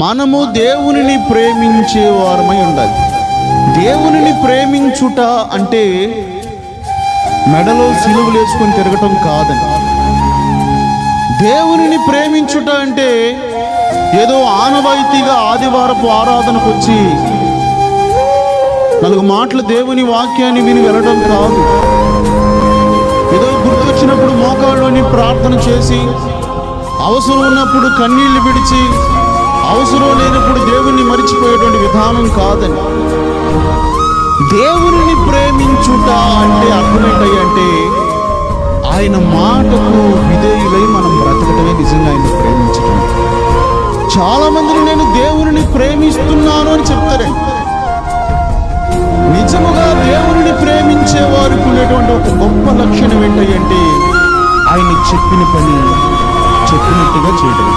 మనము దేవునిని ప్రేమించే వారమై ఉండాలి. దేవునిని ప్రేమించుట అంటే మెడలో సిలువలు వేసుకొని తిరగటం కాదని. దేవునిని ప్రేమించుట అంటే ఏదో ఆనవాయితీగా ఆదివారపు ఆరాధనకు వచ్చి 4 మాటలు దేవుని వాక్యాన్ని విని వెళ్ళడం కాదు. ఏదో గుర్తొచ్చినప్పుడు మోకాళ్ళలోని ప్రార్థన చేసి, అవసరం ఉన్నప్పుడు కన్నీళ్లు విడిచి, అవసరం లేనప్పుడు దేవుణ్ణి మరిచిపోయేటువంటి విధానం కాదని. దేవునిని ప్రేమించుట అంటే అర్థం ఏంటంటే ఆయన మాటకు విధేయులై మనం బ్రతకటమే నిజంగా ఆయన ప్రేమించటం. చాలా మందిని నేను దేవునిని ప్రేమిస్తున్నాను అని చెప్తారండి. నిజముగా దేవునిని ప్రేమించే వారికి ఉండేటువంటి ఒక గొప్ప లక్షణం ఏంటంటే ఆయన చెప్పిన పని చెప్పినట్టుగా చేయడం.